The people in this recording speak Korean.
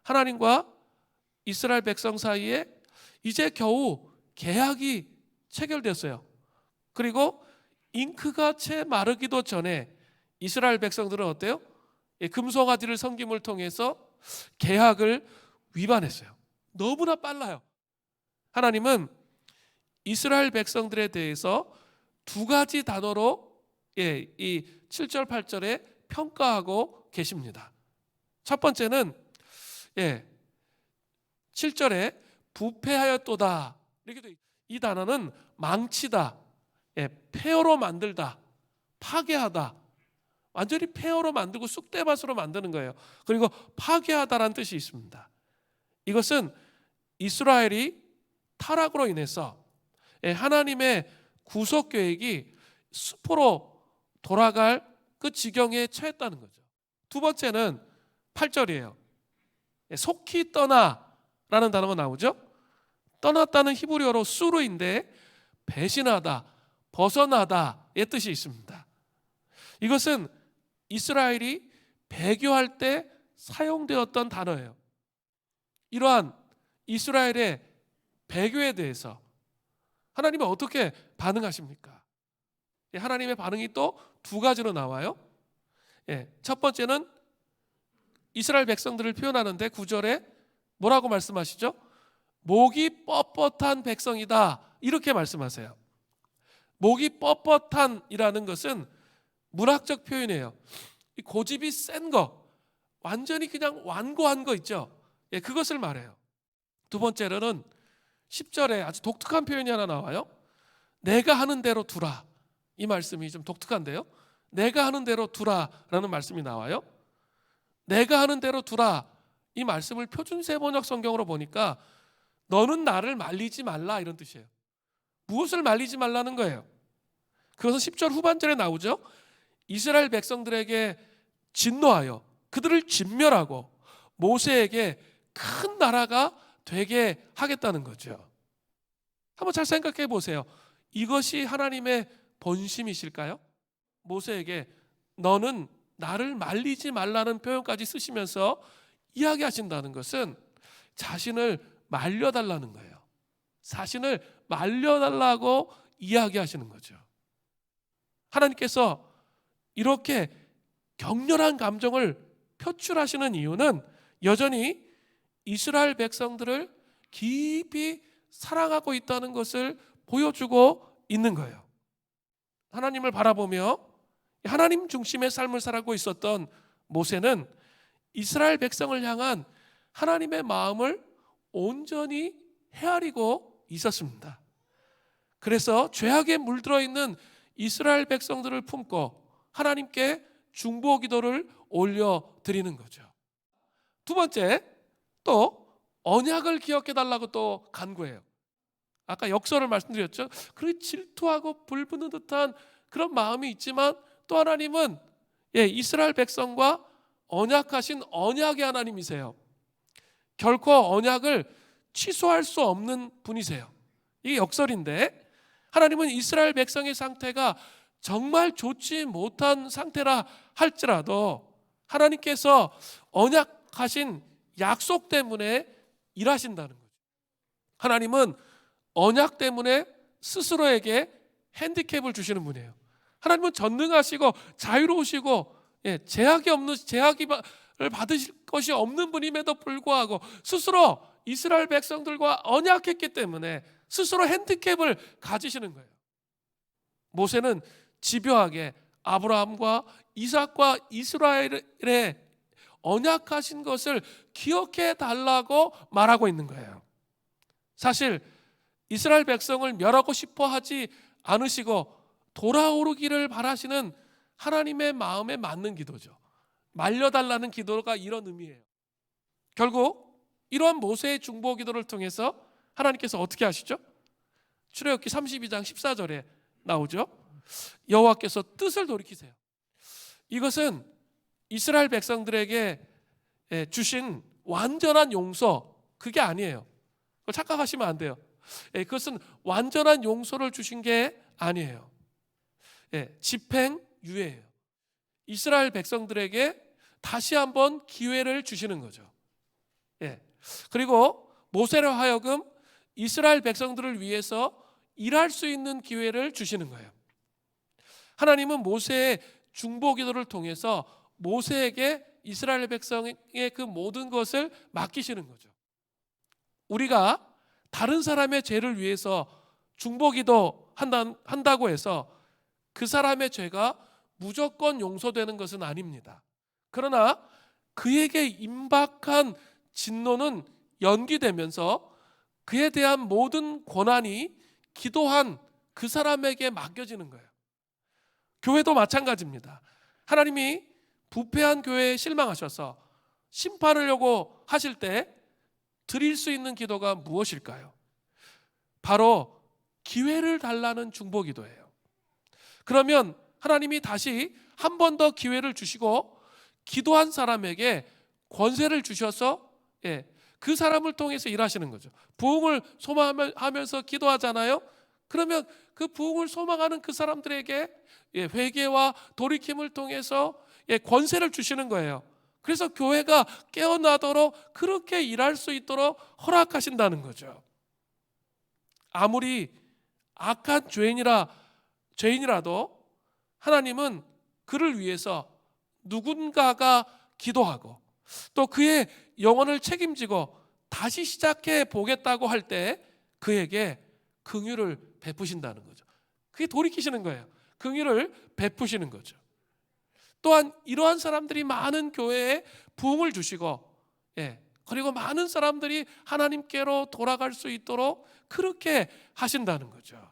하나님과 이스라엘 백성 사이에 이제 겨우 계약이 체결됐어요. 그리고 잉크가 채 마르기도 전에 이스라엘 백성들은 어때요? 금송아지를 섬김을 통해서 계약을 위반했어요. 너무나 빨라요. 하나님은 이스라엘 백성들에 대해서 두 가지 단어로 이 7절 8절에 평가하고 계십니다. 첫 번째는 7절에 부패하였도다. 이렇게 돼 있어요. 이 단어는 망치다, 폐허로 만들다, 파괴하다. 완전히 폐허로 만들고 쑥대밭으로 만드는 거예요. 그리고 파괴하다라는 뜻이 있습니다. 이것은 이스라엘이 타락으로 인해서 하나님의 구속 계획이 수포로 돌아갈 그 지경에 처했다는 거죠. 두 번째는 8절이에요. 속히 떠나라는 단어가 나오죠. 떠났다는 히브리어로 수르인데 배신하다, 벗어나다의 뜻이 있습니다. 이것은 이스라엘이 배교할 때 사용되었던 단어예요. 이러한 이스라엘의 배교에 대해서 하나님은 어떻게 반응하십니까? 하나님의 반응이 또 두 가지로 나와요. 첫 번째는 이스라엘 백성들을 표현하는데 9절에 뭐라고 말씀하시죠? 목이 뻣뻣한 백성이다, 이렇게 말씀하세요. 목이 뻣뻣한이라는 것은 문학적 표현이에요. 고집이 센 거, 완전히 그냥 완고한 거 있죠. 그것을 말해요. 두 번째로는 10절에 아주 독특한 표현이 하나 나와요. 내가 하는 대로 두라. 이 말씀이 좀 독특한데요. 내가 하는 대로 두라라는 말씀이 나와요. 내가 하는 대로 두라, 이 말씀을 표준세번역 성경으로 보니까 너는 나를 말리지 말라, 이런 뜻이에요. 무엇을 말리지 말라는 거예요? 그것은 10절 후반절에 나오죠. 이스라엘 백성들에게 진노하여 그들을 진멸하고 모세에게 큰 나라가 되게 하겠다는 거죠. 한번 잘 생각해 보세요. 이것이 하나님의 본심이실까요? 모세에게 너는 나를 말리지 말라는 표현까지 쓰시면서 이야기하신다는 것은 자신을 말려달라는 거예요. 자신을 말려달라고 이야기하시는 거죠. 하나님께서 이렇게 격렬한 감정을 표출하시는 이유는 여전히 이스라엘 백성들을 깊이 사랑하고 있다는 것을 보여주고 있는 거예요. 하나님을 바라보며 하나님 중심의 삶을 살아가고 있었던 모세는 이스라엘 백성을 향한 하나님의 마음을 온전히 헤아리고 있었습니다. 그래서 죄악에 물들어 있는 이스라엘 백성들을 품고 하나님께 중보 기도를 올려드리는 거죠. 두 번째, 또 언약을 기억해 달라고 또 간구해요. 아까 역설을 말씀드렸죠. 그 질투하고 불붙는 듯한 그런 마음이 있지만 또 하나님은 이스라엘 백성과 언약하신 언약의 하나님이세요. 결코 언약을 취소할 수 없는 분이세요. 이게 역설인데, 하나님은 이스라엘 백성의 상태가 정말 좋지 못한 상태라 할지라도 하나님께서 언약하신 약속 때문에 일하신다는 거죠. 하나님은 언약 때문에 스스로에게 핸디캡을 주시는 분이에요. 하나님은 전능하시고 자유로우시고 제약을 받으실 것이 없는 분임에도 불구하고 스스로 이스라엘 백성들과 언약했기 때문에 스스로 핸디캡을 가지시는 거예요. 모세는 집요하게 아브라함과 이삭과 이스라엘의 언약하신 것을 기억해 달라고 말하고 있는 거예요. 사실 이스라엘 백성을 멸하고 싶어 하지 않으시고 돌아오기를 바라시는 하나님의 마음에 맞는 기도죠. 말려달라는 기도가 이런 의미예요. 결국 이러한 모세의 중보 기도를 통해서 하나님께서 어떻게 하시죠? 출애굽기 32장 14절에 나오죠. 여호와께서 뜻을 돌이키세요. 이것은 이스라엘 백성들에게 주신 완전한 용서, 그게 아니에요. 그걸 착각하시면 안 돼요. 그것은 완전한 용서를 주신 게 아니에요. 집행유예예요. 이스라엘 백성들에게 다시 한번 기회를 주시는 거죠. 예. 그리고 모세로 하여금 이스라엘 백성들을 위해서 일할 수 있는 기회를 주시는 거예요. 하나님은 모세의 중보기도를 통해서 모세에게 이스라엘 백성의 그 모든 것을 맡기시는 거죠. 우리가 다른 사람의 죄를 위해서 중보기도 한다고 해서 그 사람의 죄가 무조건 용서되는 것은 아닙니다. 그러나 그에게 임박한 진노는 연기되면서 그에 대한 모든 권한이 기도한 그 사람에게 맡겨지는 거예요. 교회도 마찬가지입니다. 하나님이 부패한 교회에 실망하셔서 심판하려고 하실 때 드릴 수 있는 기도가 무엇일까요? 바로 기회를 달라는 중보기도예요. 그러면 하나님이 다시 한 번 더 기회를 주시고 기도한 사람에게 권세를 주셔서 그 사람을 통해서 일하시는 거죠. 부흥을 소망하면서 기도하잖아요. 그러면 그 부흥을 소망하는 그 사람들에게 회개와 돌이킴을 통해서 권세를 주시는 거예요. 그래서 교회가 깨어나도록 그렇게 일할 수 있도록 허락하신다는 거죠. 아무리 악한 죄인이라도 하나님은 그를 위해서 누군가가 기도하고 또 그의 영혼을 책임지고 다시 시작해 보겠다고 할 때 그에게 긍휼을 베푸신다는 거죠. 그게 돌이키시는 거예요. 긍휼을 베푸시는 거죠. 또한 이러한 사람들이 많은 교회에 부흥을 주시고 그리고 많은 사람들이 하나님께로 돌아갈 수 있도록 그렇게 하신다는 거죠.